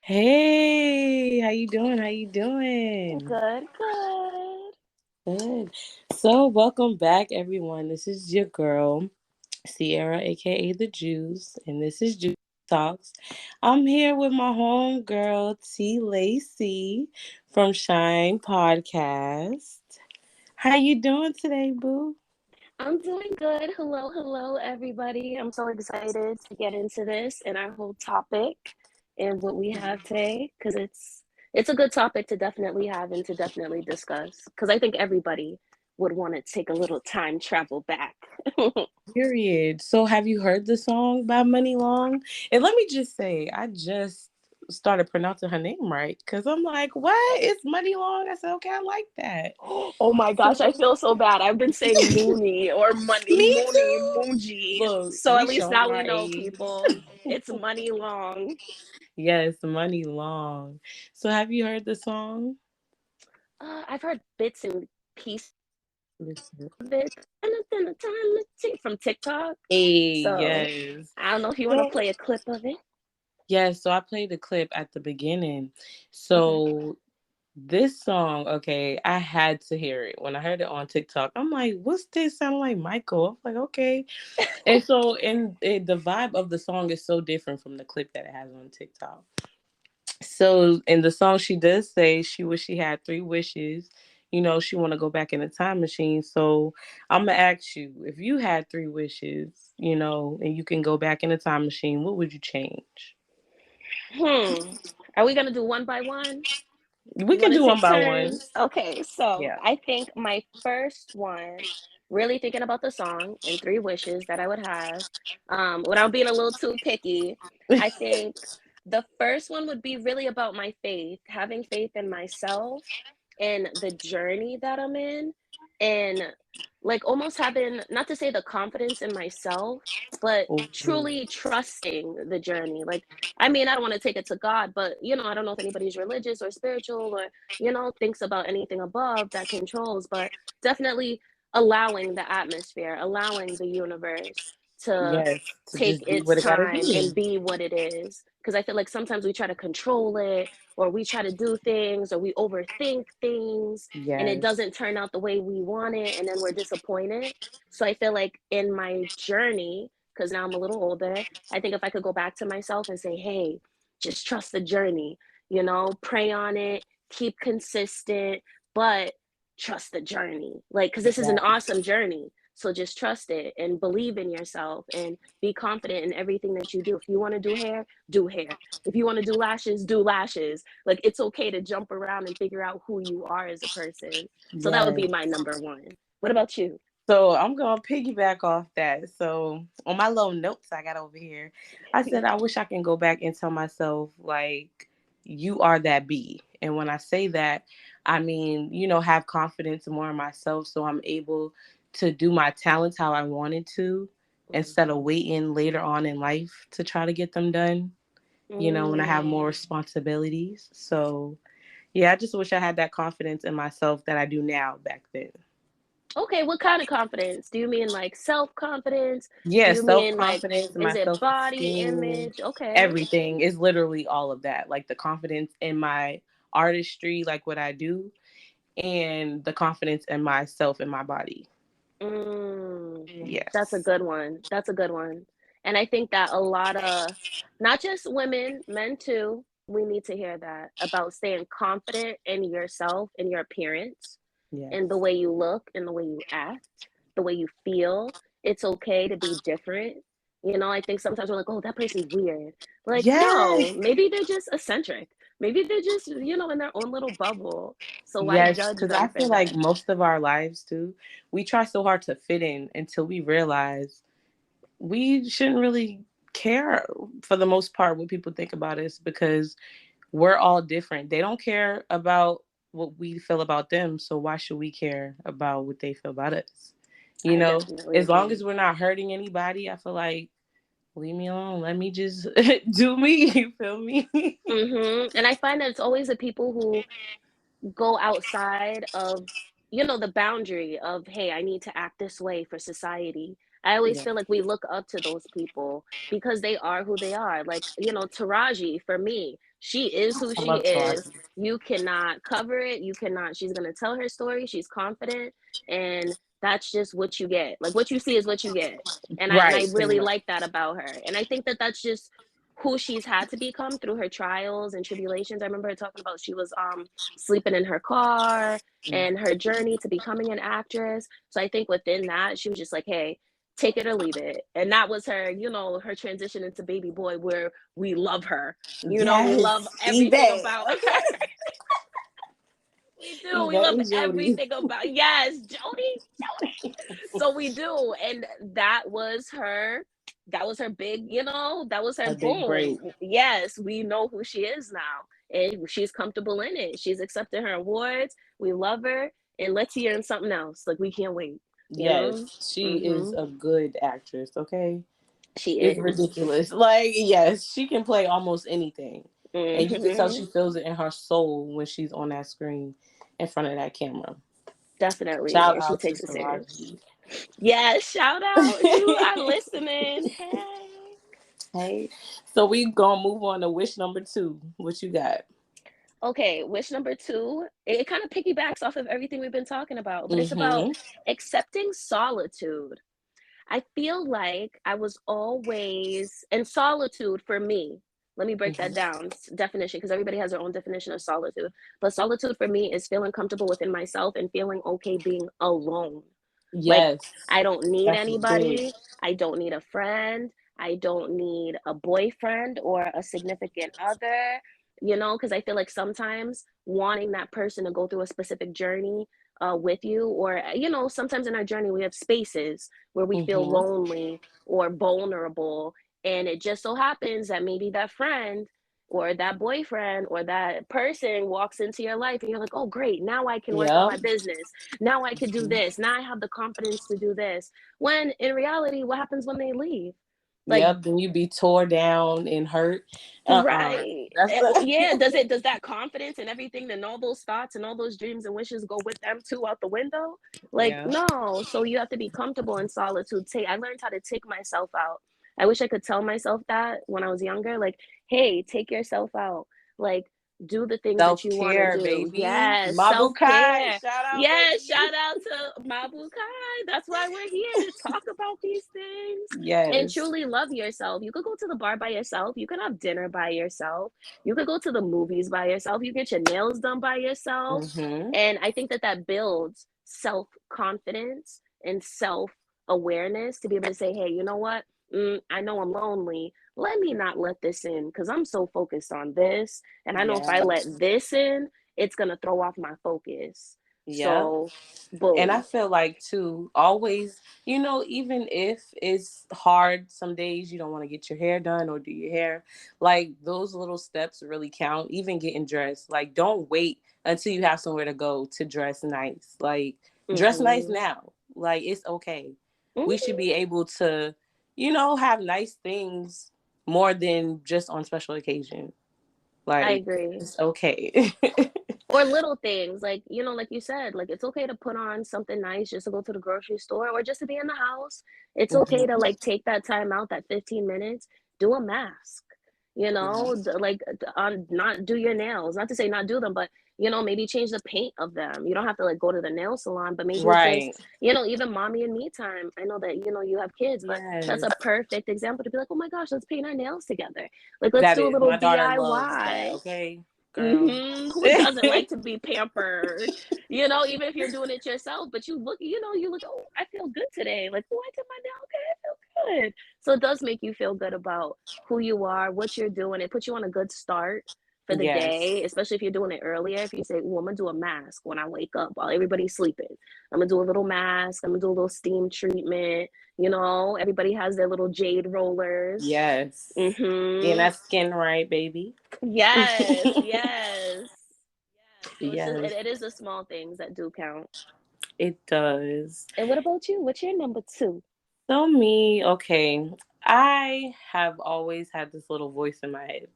Hey, how you doing? How you doing? Good, good. Good. So, welcome back, everyone. This is your girl, Sierra, aka the Juice, and this is Juice Talks. I'm here with my home girl, T. Lacey from Shyne Podcast. How you doing today, boo? I'm doing good. Hello, hello, everybody. I'm so excited to get into this and our whole topic and what we have today because it's a good topic to definitely have and to definitely discuss because I think everybody would want to take a little time travel back. Period. So, have you heard the song by Money Long? And let me just say, I just started pronouncing her name right because I'm like, what? It's Money Long. I said, okay, I like that. Oh my gosh, I So, feel so bad. I've been saying Mooney or Money, me Mooney, too. Moonji. Look, So we at least showing now we our know, age. people. It's Money Long. Yes, Money Long. So, have you heard the song? I've heard bits and pieces Listen. of it from TikTok. Hey, So yes. I don't know if you want to So, play a clip of it. yes, so I played the clip at the beginning. Okay. So, this song, okay, I had to hear it. When I heard it on TikTok, I'm like, what's this? Sound like Michael. I'm like, okay. And so, the vibe of the song is so different from the clip that it has on TikTok. So, in the song, she does say she wish she had three wishes. She want to go back in a time machine. So, I'm gonna ask you, if you had three wishes, and you can go back in a time machine, what would you change? Hmm. Are we gonna do one by one? We You can want to do one take by one. turns? Okay. So Yeah. I think my first one, really thinking about the song and three wishes that I would have, without being a little too picky, I think the first one would be really about my faith, having faith in myself and the journey that I'm in, and like almost having, not to say the confidence in myself, but Mhm. truly trusting the journey. Like, I mean, I don't want to take it to God, but I don't know if anybody's religious or spiritual or, thinks about anything above that controls, but definitely allowing the atmosphere, allowing the universe to Yes, to take just be its what it gotta time and be. be what it is. Because I feel like sometimes we try to control it, or we try to do things, or we overthink things, and it Yes. doesn't turn out the way we want it, and then we're disappointed. So I feel like in my journey, because now I'm a little older, I think if I could go back to myself and say, hey, just trust the journey, pray on it, keep consistent, but trust the journey. Like, because this is an Yes. awesome journey. So just trust it and believe in yourself and be confident in everything that you do. If you want to do hair, do hair. If you want to do lashes, do lashes. Like, it's okay to jump around and figure out who you are as a person. So that would Yes. be my number one. What about you? So I'm gonna piggyback off that. So on my little notes I got over here, I said I wish I can go back and tell myself like you are that bee. And when I say that, I mean, have confidence more in myself so I'm able to do my talents how I wanted to instead of Mm-hmm. waiting later on in life to try to get them done, when I have more Mm. responsibilities. So yeah, I just wish I had that confidence in myself that I do now back then. Okay, what kind of confidence? Do you mean like self confidence? Do Yeah, you self mean like, confidence, is my it self body esteem, image? Okay. everything is literally all of that. Like the confidence in my artistry, like what I do, and the confidence in myself and my body. Mm, that's a Yes. good one. That's a good one. And I think that a lot of, not just women, men too, we need to hear that about staying confident in yourself and your appearance and the Yes. way you look and the way you act, the way you feel. It's okay to be different. I think sometimes we're like, oh, that person's weird. Like, no, Yes. maybe they're just eccentric. Maybe they're just, in their own little bubble. So why Yes. judge Because I them for feel like that? most of our lives too, we try so hard to fit in until we realize we shouldn't really care for the most part what people think about us because we're all different. They don't care about what we feel about them, so why should we care about what they feel about us? You I know, definitely as long agree. as we're not hurting anybody, I feel like leave me alone. Let me just do me. You feel me? And I find that it's always the people who go outside of, the boundary of, hey, I need to act this way for society. I always Yeah. feel like we look up to those people because they are who they are. Like, Taraji, for me, She is who I she love is. Taraji. You cannot cover it. You cannot. She's gonna tell her story. She's confident, and that's just what you get. Like what you see is what you get. And I Right, pretty really much. like that about her. And I think that that's just who she's had to become through her trials and tribulations. I remember her talking about she was sleeping in her car and her journey to becoming an actress. So I think within that, she was just like, hey, take it or leave it. And that was her, her transition into baby boy, where we love her. We love Yes, everything Yvette. about her. We do. We Yvette love and Jody. everything about, yes, Jody. So we do. And that was her big, that was her A big boom. break. Yes, we know who she is now. And she's comfortable in it. She's accepted her awards. We love her. And let's hear in something else. Like we can't wait. You know? Yes, she is Mm-hmm. a good actress, okay? She It's is. ridiculous. Like, yes, she can play almost anything. And you can tell Mm-hmm. she feels it in her soul when she's on that screen in front of that camera. Definitely. Shout And she out to takes it serious. Taraji. Yes, shout out. You are listening. Hey. Hey. So we gonna move on to wish number 2. What you got? Okay, wish number two, it kind of piggybacks off of everything we've been talking about, but it's about Mm-hmm. accepting solitude. I feel like I was always in solitude for me. Let me break that Mm-hmm. down definition, because everybody has their own definition of solitude. But solitude for me is feeling comfortable within myself and feeling okay being alone. Like, Yes. I don't need That's big. anybody. I don't need a friend. I don't need a boyfriend or a significant other, because I feel like sometimes wanting that person to go through a specific journey with you, or, sometimes in our journey, we have spaces where we feel Mm-hmm. lonely or vulnerable. And it just so happens that maybe that friend or that boyfriend or that person walks into your life and you're like, oh, great. Now I can work on Yep. my business. Now I could do this. Now I have the confidence to do this. When in reality, what happens when they leave? Like, Yep. Then you be tore down and hurt. right. That's Yeah. Does that confidence and everything and all those thoughts and all those dreams and wishes go with them too out the window? Like, yeah. no. So you have to be comfortable in solitude. I learned how to take myself out. I wish I could tell myself that when I was younger. Like, hey, take yourself out. Like, do the things that Self you want to care, do. baby. Yes, self Mabukai. care. Shout out, Yes, baby. shout out to Mabukai. That's why we're here to talk about these things and Yes. truly love yourself. You could go to the bar by yourself. You could have dinner by yourself. You could go to the movies by yourself. You get your nails done by yourself. Mm-hmm. And I think that that builds self confidence and self awareness to be able to say, hey, you know what? I know I'm lonely. Let me not let this in because I'm so focused on this. And I know if I Yeah. let this in, it's going to throw off my focus. Yep. So, And I boom. feel like too, always, even if it's hard, some days you don't want to get your hair done or do your hair, like those little steps really count. Even getting dressed, like don't wait until you have somewhere to go to dress nice. Like dress nice Mm-hmm. now. Like it's okay. We should Mm-hmm. be able to, have nice things more than just on special occasion. I Like agree. it's okay. Or little things like, like you said, like it's okay to put on something nice just to go to the grocery store or just to be in the house. It's okay to Mhm. like take that time out, that 15 minutes, do a mask, Yeah. like on not do your nails, not to say not do them, but maybe change the paint of them. You don't have to like go to the nail salon, but maybe it's just, Right. even mommy and me time. I know that, you have kids, but that's Yes. a perfect example to be like, oh my gosh, let's paint our nails together. Like, let's That do a is. little My daughter loves that. DIY. Okay, girl. Who doesn't like to be pampered? Even if you're doing it yourself, but you look, oh, I feel good today. Like, oh, I did my nail. Okay, I feel good. So it does make you feel good about who you are, what you're doing. It puts you on a good start for the Yes. day, especially if you're doing it earlier. If you say, oh, I'm gonna do a mask when I wake up while everybody's sleeping. I'm gonna do a little mask. I'm gonna do a little steam treatment. Everybody has their little jade rollers. Yes. Getting Mm-hmm. that skin right, baby. Yes, yes. Yes. So it's just Yes, it is the small things that do count. it does. And what about you? What's your number two? So me, okay. I have always had this little voice in my head.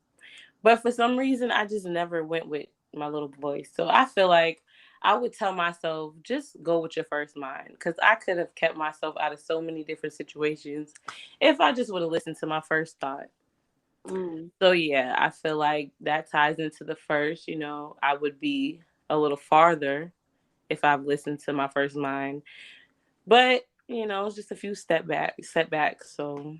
But for some reason, I just never went with my little voice. So I feel like I would tell myself, just go with your first mind. Because I could have kept myself out of so many different situations if I just would have listened to my first thought. Mm. So yeah, I feel like that ties into the first. I would be a little farther if I've listened to my first mind, but it's just a few setbacks. So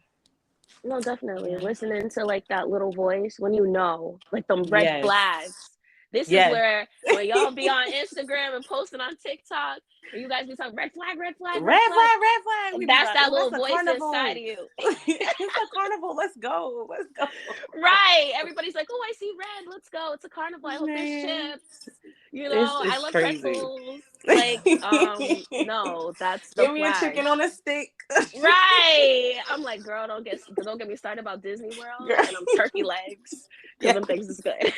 No, definitely. yeah, Listening to like that little voice when you know, like them red yes, flags. This is yes, where when y'all be on Instagram and posting on TikTok, and you guys be talking red flag, red flag, red red flag. flag, red flag. We be That's like, that oh, little that's a voice inside carnival. of you. It's a carnival. Let's go. Let's go. Right. Everybody's like, oh, I see red. Let's go. It's a carnival. I hope there's Man, chips. You it's know, I it's love crazy. pretzels. Give Like, no, that's the me a flag. chicken on a stick. Right. I'm like, girl, don't get me started about Disney World Girl. and turkey legs because Yeah, them things is good.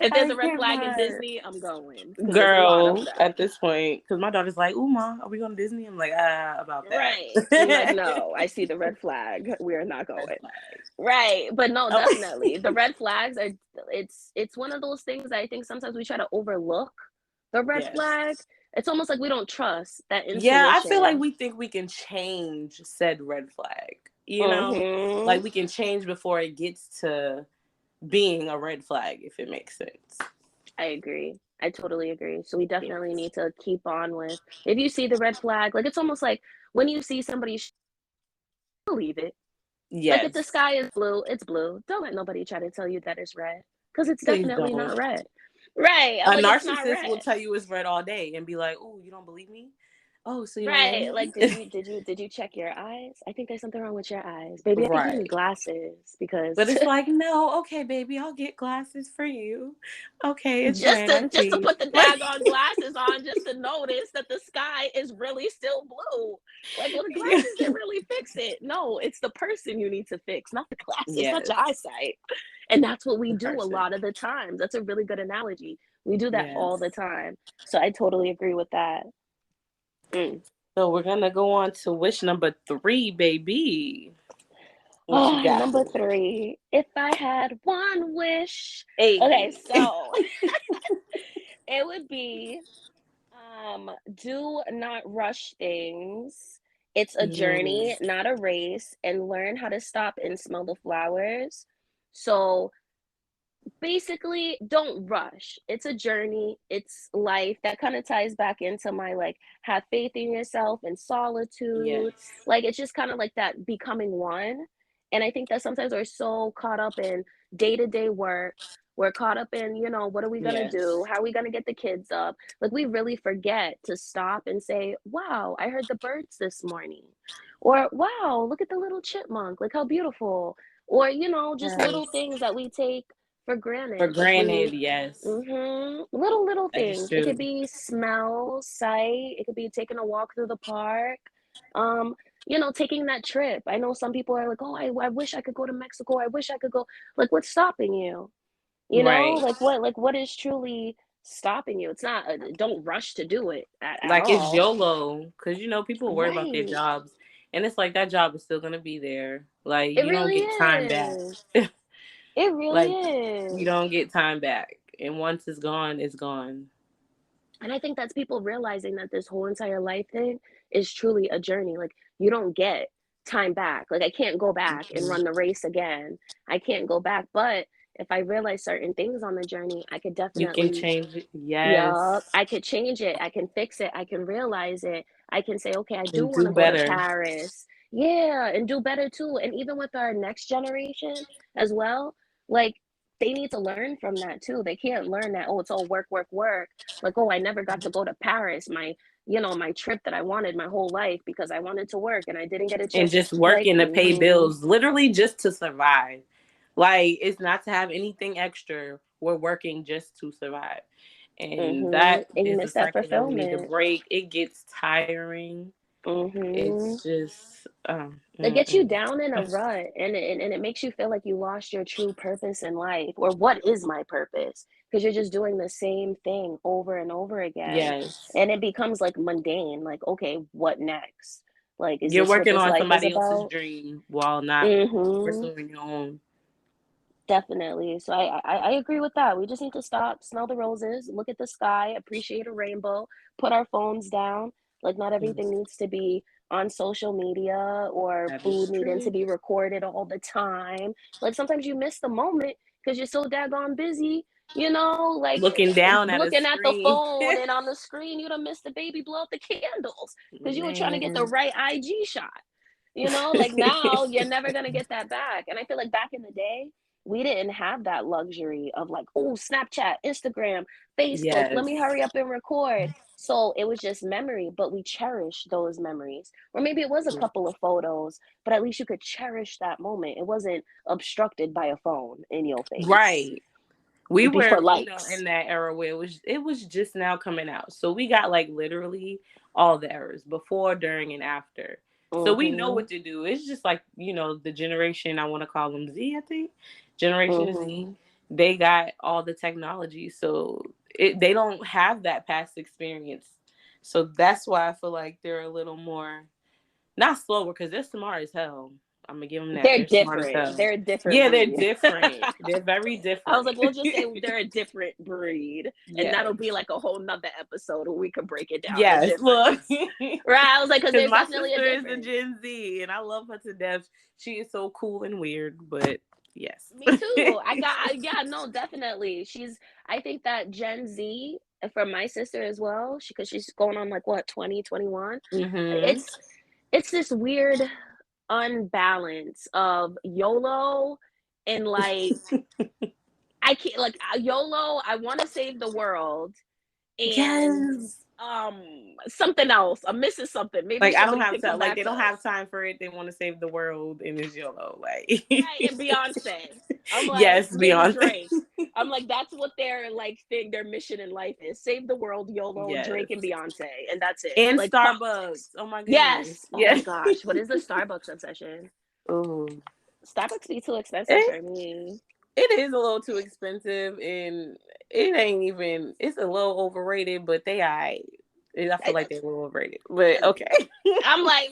If there's I a red flag in cannot. Disney, I'm going because there's a lot of Girl, them. at this point, because my daughter's like, "Ooh, ma, are we going to Disney?" I'm like, about that. Right. You're like, no, I see the red flag. We are not Red going. flag. Right. But no, Oh. definitely. The red flags are it's one of those things that I think sometimes we try to overlook the red Yes. flag. It's almost like we don't trust that Yeah, I feel like intuition. we think we can change said red flag. Mm-hmm. Like we can change before it gets to being a red flag, if it makes sense. I agree. I totally agree. So we definitely Yes. need to keep on with if you see the red flag, like it's almost like when you see somebody believe it. Like if the Yes. sky is blue, it's blue. Don't let nobody try to tell you that it's red because it's Please definitely don't. not red. Right. I'm A like, it's not narcissist will red. tell you it's red all day and be like, "Oh, you don't believe me? Oh, so you don't love Right. me?" Like, did you check your eyes? I think there's something wrong with your eyes. Baby, I think you need Right. glasses because But it's like, no, okay, baby, I'll get glasses for you. Okay, it's just fine. I to just to see. put the daggone glasses on just to notice that the sky is really still blue. Like, well, the Yeah. glasses didn't really fix it. No, it's the person you need to fix, not the glasses, not Yes. your eyesight. And that's what we The do a person. lot of the times. That's a really good analogy. We do that Yes. all the time. So I totally agree with that. Mm. So we're gonna go on to wish number 3, baby. What you Oh, got for number me? 3. If I had one wish. Okay, Hey. so it would be do not rush things. It's a Mm, journey, not a race, and learn how to stop and smell the flowers. So basically, don't rush. It's a journey, it's life. That kind of ties back into my like have faith in yourself and solitude. yes. Like it's just kind of like that becoming one. And I think that sometimes we're so caught up in day-to-day work. We're caught up in, what are we going to do? Yes. How are we going to get the kids up? Like we really forget to stop and say, wow, I heard the birds this morning. Or wow, look at the little chipmunk. Like how beautiful. Or, just little Yes. things that we take for For granted. Like granted, yes. little That is things. It true. could be smell, sight. It could be taking a walk through the park. Um, taking that trip. I know some people are like, oh, I wish I could go to Mexico. I wish I could go. Like, what's stopping you? Right. Like what is truly stopping you? It's not. Don't rush to do it at Like it's all. YOLO. Because, people worry about their Right. jobs. And it's like that job is still going to be there. Like, It you don't really get time back. is. It really Like, you is. don't get time back. And once it's gone, it's gone. And I think that's people realizing that this whole entire life thing is truly a journey. Like you don't get time back. Like I can't go back and run the race again. I can't go back. But if I realize certain things on the journey, I could You can definitely, change it. yup, Yes. I could change it. I can fix it. I can realize it. I can say, okay, I do And want do to go to better. Paris. Yeah, and do better too. And even with our next generation as well, like they need to learn from that too. They can't learn that, oh, it's all work, work, work. Like, oh, I never got to go to Paris, my trip that I wanted my whole life because I wanted to work and I didn't get a And chance. just Like, working to pay bills, literally just to survive. Like, it's not to have anything extra. We're working just to survive. And that and you is a miss that cycle that we need to fulfillment. break. It gets tiring. Mm-hmm. It's just, It gets you mm-mm. down in a rut and it makes you feel like you lost your true purpose in life or what is my purpose because you're just doing the same thing over and over again Yes. and it becomes like mundane like okay what next like is You're this what working this on life is somebody else's about. dream while not Mm-hmm. pursuing your own. Definitely. So I agree with that. We just need to stop, smell the roses, look at the sky, appreciate a rainbow, put our phones down. Like not everything Yes. needs to be on social media or That food is needing to true. be recorded all the time. Like sometimes you miss the moment because you're so daggone busy, like Looking down at a looking at the screen. phone and on the screen, you'd have missed the baby blow out the candles because you were trying to get the Man. right IG shot. Like now you're never going to get that back. And I feel like back in the day, we didn't have that luxury of like, oh, Snapchat, Instagram, Facebook, let me Yes. hurry up and record. So it was just memory, but we cherish those memories. Or maybe it was a couple of photos, but at least you could cherish that moment. It wasn't obstructed by a phone in your face Right. We before were, in likes. that era where it was just now coming out. So we got like literally all the eras before, during, and after. So we know Mm-hmm. what to do. It's just like, the generation, I want to call them Z, I think. Generation Z. Mm-hmm. They got all the technology. So they don't have that past experience. So that's why I feel like they're a little more, not slower, because they're smart as hell. I'm gonna give them that. They're They're smart as different. hell. They're a different Yeah, they're breed. different. They're very I was different. like, we'll just say they're a different breed. And Yes. that'll be like a whole nother episode where we could break it down, the Yes. Look. difference. Right. I was like, because Because there's my definitely a sister is a difference. Gen Z and I love her to death. She is so cool and weird, but yes. Me too. Yeah, no, definitely. I think that Gen Z, for my sister as well, because she's going on like what, 20, 21. Hmm. It's this weird unbalance of YOLO and like, I can't, like, YOLO, I want to save the world, and Yes. something else. I'm missing something. Maybe Like I don't somebody have can time. come Like back they to don't us. have time for it. They want to save the world and it's YOLO. Like Right, and Beyonce. I'm like, yes, maybe Beyonce. Drake. I'm like, that's what their like thing, their mission in life is: save the world, YOLO, Yes. Drake and Beyonce, and that's it. And Like Starbucks. politics. Oh my goodness. Yes. Oh my Yes. gosh, what is the Starbucks obsession? Ooh. Starbucks be too expensive It, for me. it is a little too expensive and it ain't even, it's a little overrated, but I feel like they're a little overrated. But okay. I'm like,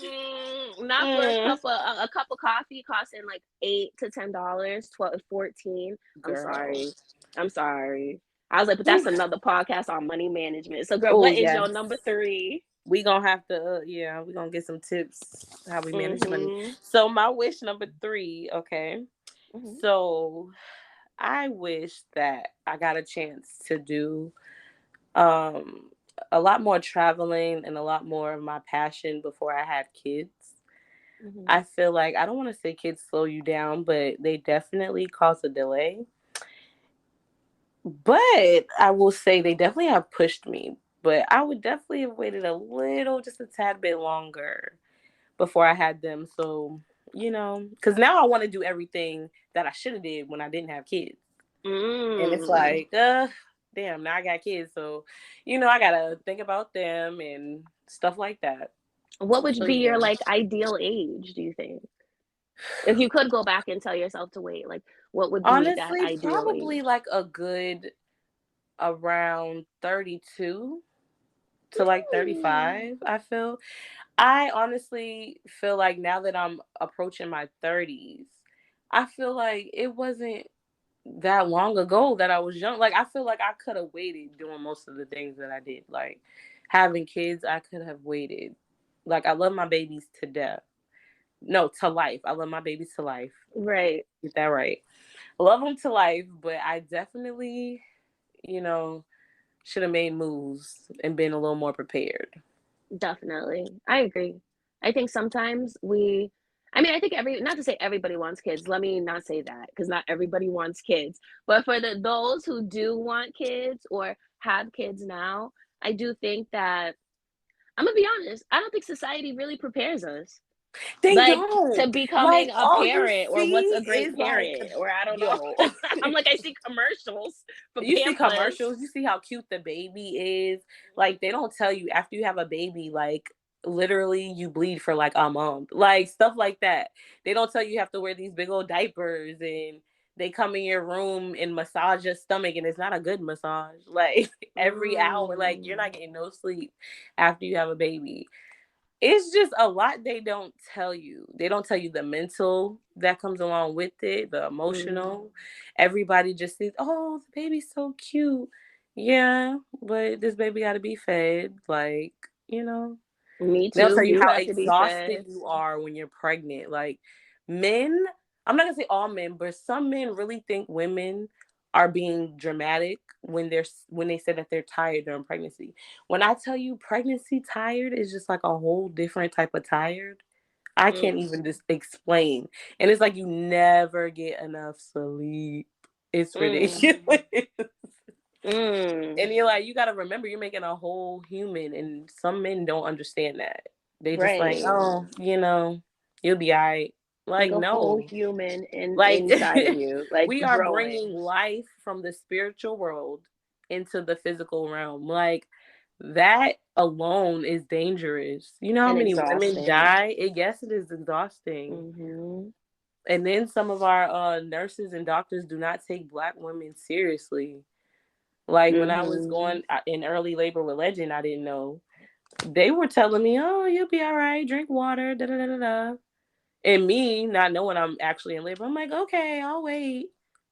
not for Mm, a cup of coffee costing like $8 to $10, 12, 14. I'm girl. sorry. I'm sorry. I was like, but that's another podcast on money management. So, girl, Oh what is yes. your number three? We gonna have to, yeah, we gonna get some tips how we manage money. Mm-hmm. So my wish number three, okay. Mm-hmm. So I wish that I got a chance to do um a lot more traveling and a lot more of my passion before I had kids. Mm-hmm. I feel like, I don't want to say kids slow you down, but they definitely cause a delay. But I will say they definitely have pushed me. But I would definitely have waited a little, just a tad bit longer before I had them. So, because now I want to do everything that I should have did when I didn't have kids. And it's Mm. like, damn, now I got kids. So, I got to think about them and stuff like that. What would So, be yeah. your like ideal age, do you think? If you could go back and tell yourself to wait, like what would be that Honestly, ideal probably age? like a good around 32 to like Mm. 35, I feel. I honestly feel like now that I'm approaching my 30s, I feel like it wasn't that long ago that I was young. Like I feel like I could have waited doing most of the things that I did. Like having kids, I could have waited. Like I love my babies to death. No, to life. I love my babies to life. Right. Get that right. Love them to life, but I definitely, you know, should have made moves and been a little more prepared. Definitely. I agree. I think sometimes I mean, I think not to say everybody wants kids. Let me not say that because not everybody wants kids. But for those who do want kids or have kids now, I do think that I'm gonna be honest, I don't think society really prepares us They like don't. to Like becoming a all you parent or what's see a great is like, parent or I don't know. yo. I'm like, I see commercials for You see Pampers. commercials, you see how cute the baby is. Like they don't tell you after you have a baby, like literally you bleed for like a month. Like stuff like that. They don't tell you have to wear these big old diapers and they come in your room and massage your stomach and it's not a good massage. Like every hour, like you're not Mm, getting no sleep after you have a baby. It's just a lot they don't tell you. They don't tell you the mental that comes along with it, the mm. emotional. Everybody just sees, oh, the baby's so cute. Yeah, but this baby got to be fed. Like, you know. Me They'll too. tell you You how have to be exhausted fed. you are when you're pregnant. Like men, I'm not gonna say all men, but some men really think women are being dramatic when they say that they're tired during pregnancy. When I tell you pregnancy tired is just like a whole different type of tired. I can't Mm, even just explain. And it's like you never get enough sleep. It's mm, ridiculous. mm. And you're like, you got to remember, you're making a whole human, and some men don't understand that. They just like, Right. oh, you'll be all right. Like Like, a whole no, human like inside of you, like we are bringing growing. life from the spiritual world into the physical realm. Like that alone is dangerous. You know how And many women exhausting. die? Yes, it is exhausting. Mm-hmm. And then some of our nurses and doctors do not take Black women seriously. Like when I was Mm-hmm. going in early labor with Legend, I didn't know. They were telling me, "Oh, you'll be all right. Drink water." Da da da da da. And me not knowing I'm actually in labor, I'm like, "Okay, I'll wait."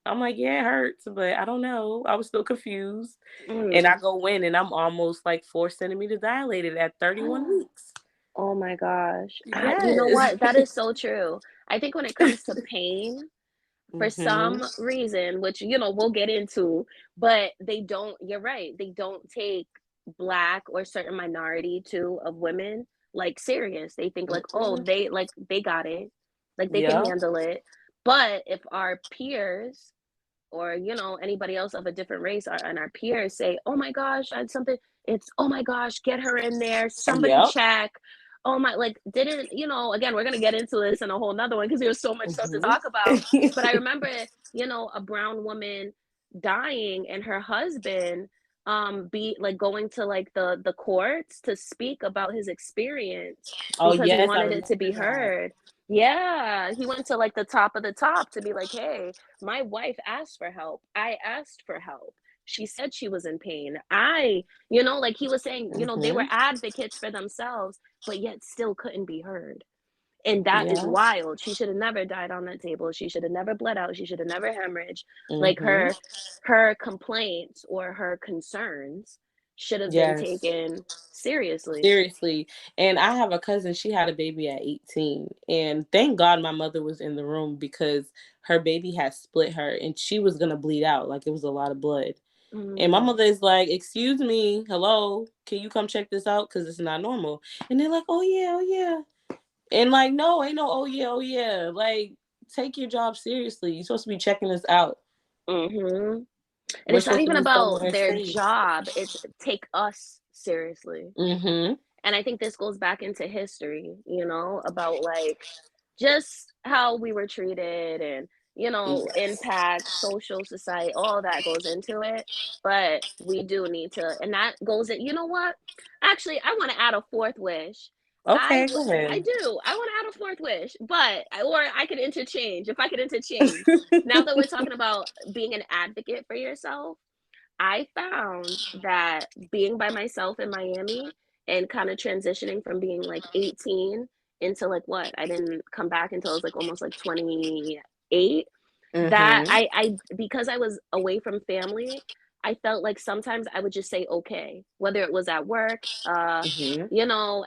I'm like, "Yeah, it hurts, but I don't know." I was still confused, and I Mm. go in, and I'm almost like 4 centimeters dilated at 31 weeks. Oh my gosh. You know Yes. what? That is so true. I think when it comes to pain, for Mhm. some reason, which, we'll get into, but they don't, you're right, they don't take Black or certain minority too of women like serious. They think like, oh, Mhm. they got it, like they can Yeah. handle it. But if our peers or anybody else of a different race and our peers say, oh my gosh, I had something, it's, oh my gosh, get her in there, somebody Yep. check. Oh my, like, didn't, again, we're going to get into this in a whole nother one because there's so much stuff to Mhm. talk about. But I remember, a brown woman dying and her husband be like going to like the courts to speak about his experience Oh because he yes, I wanted it remember to be that. heard. Yeah, he went to like the top of the top to be like, hey, my wife asked for help. I asked for help. She said she was in pain. Like he was saying, they were Mhm. advocates for themselves, but yet still couldn't be heard. And that is Yeah. wild. She should have never died on that table. She should have never bled out. She should have never hemorrhaged. Like Mhm. her complaints or her concerns should have been Yes. taken seriously. Seriously. And I have a cousin, she had a baby at 18. And thank God my mother was in the room because her baby had split her and she was going to bleed out. Like it was a lot of blood. And my Mm. mother is like, "Excuse me, hello, can you come check this out? Because it's not normal." And they're like, "Oh, yeah, oh, yeah." And like, no, ain't no, "Oh, yeah, oh, yeah." Like, take your job seriously. You're supposed to be checking this out. Mm-hmm. And We're it's not supposed to even be about somewhere their safe. job, it's take us seriously. Mm-hmm. And I think this goes back into history, about like just how we were treated and, Yes. impact, social, society, all that goes into it. But we do need to, and that goes in, you know what? Actually, I want to add a fourth wish. Okay, go I ahead. do. I want to add a fourth wish, or I could interchange. If I could interchange, now that we're talking about being an advocate for yourself, I found that being by myself in Miami and kind of transitioning from being like 18 into like what? I didn't come back until I was like almost like 28. That Mm-hmm. I because I was away from family, I felt like sometimes I would just say okay, whether it was at work, Mm-hmm.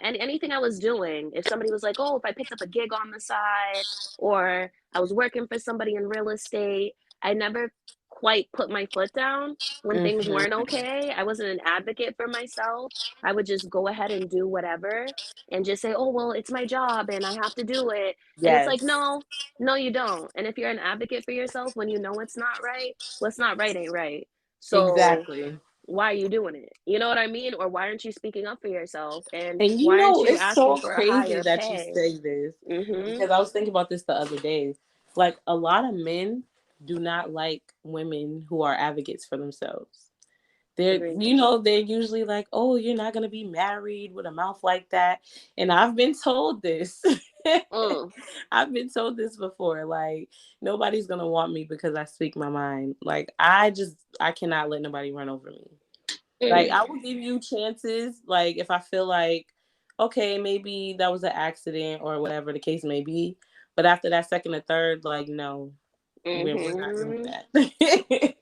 and anything I was doing. If somebody was like, "Oh, if I picked up a gig on the side," or I was working for somebody in real estate, I never quite put my foot down when things weren't Mm-hmm. okay. I wasn't an advocate for myself. I would just go ahead and do whatever and just say, "Oh, well, it's my job and I have to do it." And it's like, Yes. "No, no, you don't." And if you're an advocate for yourself when you know it's not right, what's not right ain't right. So Exactly. why are you doing it? You know what I mean? Or why aren't you speaking up for yourself? And And why aren't you it's asking so for a crazy higher that you pay? say this Mm-hmm. because I was thinking about this the other day. Like a lot of men do not like women who are advocates for themselves. Agree. They're usually like, "Oh, you're not gonna be married with a mouth like that." And I've been told this. Mm, I've been told this before. Like nobody's gonna want me because I speak my mind. Like I cannot let nobody run over me. Like mm. I will give you chances. Like if I feel like, okay, maybe that was an accident or whatever the case may be. But after that second or third, like no. We're not doing Hmm. that.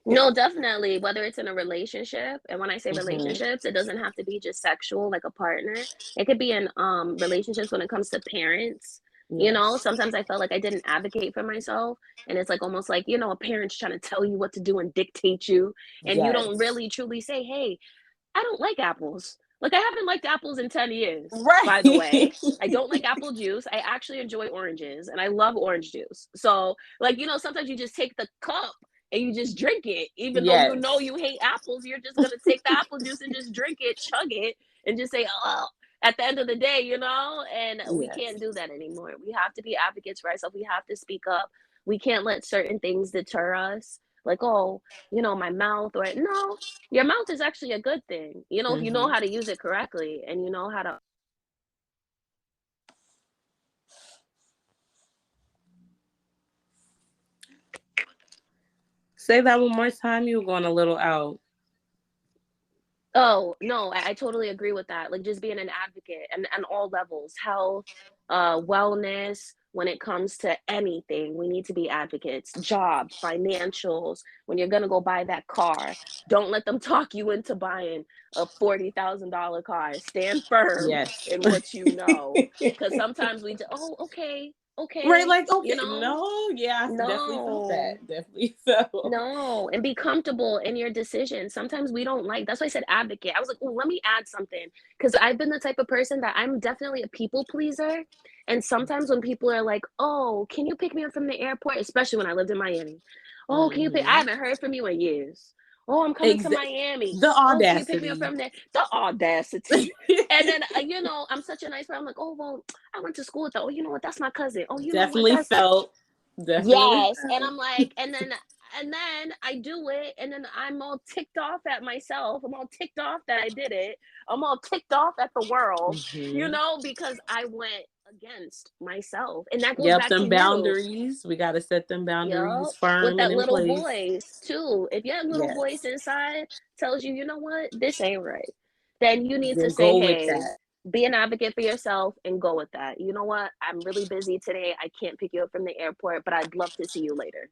No, definitely. Whether it's in a relationship, and when I say Hmm. relationships, it doesn't have to be just sexual, like a partner. It could be in relationships when it comes to parents. You know, Yes. sometimes I felt like I didn't advocate for myself, and it's like almost like, you know, a parent's trying to tell you what to do and dictate you, and you don't Yes. really truly say, "Hey, I don't like apples." Like I haven't liked apples in 10 years, by the Right. way. I don't like apple juice. I actually enjoy oranges and I love orange juice. So, like, you know, sometimes you just take the cup and you just drink it. Even though you know Yes. you hate apples, you're just going to take the apple juice and just drink it, chug it, and just say, "Oh," at the end of the day, you know? And we Yes. can't do that anymore. We have to be advocates for ourselves. We have to speak up. We can't let certain things deter us. Like, oh, you know, my mouth, or no, your mouth is actually a good thing, you know, if you know Hmm. how to use it correctly and you know how to. Say that one more time. You were going a little out. Oh, no, I totally agree with that. Like just being an advocate and all levels, health, wellness, when it comes to anything, we need to be advocates. Job, financials, when you're gonna go buy that car, don't let them talk you into buying a $40,000 car. Stand firm Yes. in what you know. Because sometimes we just, oh, okay, Right, okay, like, you okay, know? no, yeah, I definitely felt No. that. Definitely felt. No, and be comfortable in your decisions. Sometimes we don't like, that's why I said advocate. I was like, oh, let me add something. Because I've been the type of person that I'm definitely a people pleaser. And sometimes when people are like, oh, can you pick me up from the airport? Especially when I lived in Miami. Oh, can you pick? I Hmm. haven't heard from you in years. Oh, I'm coming to Exactly. Miami. The Oh, can you pick me up audacity. from there? The audacity. And then, you know, I'm such a nice person. I'm like, oh, well, I went to school with her. Oh, you know what? That's my cousin. Oh, you know what? Definitely That's felt. Definitely yes, and felt. I'm like, and then I do it, and then I'm all ticked off at myself. I'm all ticked off that I did it. I'm all ticked off at the world, you Hmm. know, because I went against myself, and that goes Yep, back to them you. boundaries. We got to set them boundaries Yup, with firm and that in little place. voice too. If your little voice Yes. inside tells you, you know what, this ain't right, then you need to Then say, go with hey, that. be an advocate for yourself and go with that. You know what? I'm really busy today. I can't pick you up from the airport, but I'd love to see you later.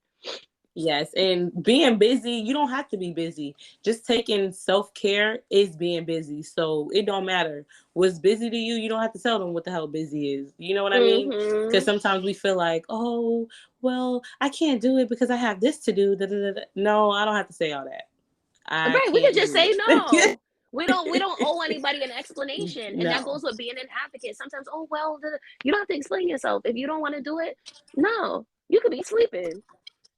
Yes, and being busy, you don't have to be busy. Just taking self-care is being busy. So it don't matter what's busy to you. You don't have to tell them what the hell busy is. You know what I mean? Because Mm-hmm. sometimes we feel like, oh, well, I can't do it because I have this to do. Da, da, da, da. No, I don't have to say all that. I Right, we could can't just do say it. no. We don't owe anybody an explanation, and that No. goes with being an advocate. Sometimes, oh well, you don't have to explain yourself if you don't want to do it. No, you could be sleeping.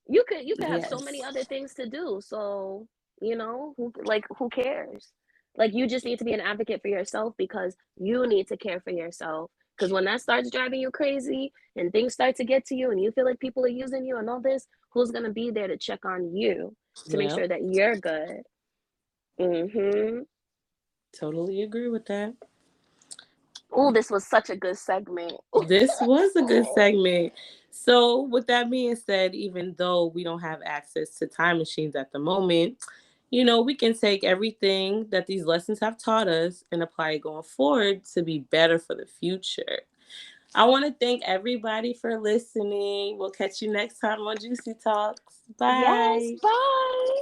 You could have so many Yes. other things to do. So you know, who cares? Like you just need to be an advocate for yourself because you need to care for yourself. Because when that starts driving you crazy and things start to get to you and you feel like people are using you and all this, who's gonna be there to check on you to make Yep. sure that you're good? Mm-hmm. Totally agree with that. Oh, this was such a good segment. This was a good segment. So, with that being said, even though we don't have access to time machines at the moment, we can take everything that these lessons have taught us and apply it going forward to be better for the future. I want to thank everybody for listening. We'll catch you next time on Juicy Talks. Yes, Bye. bye.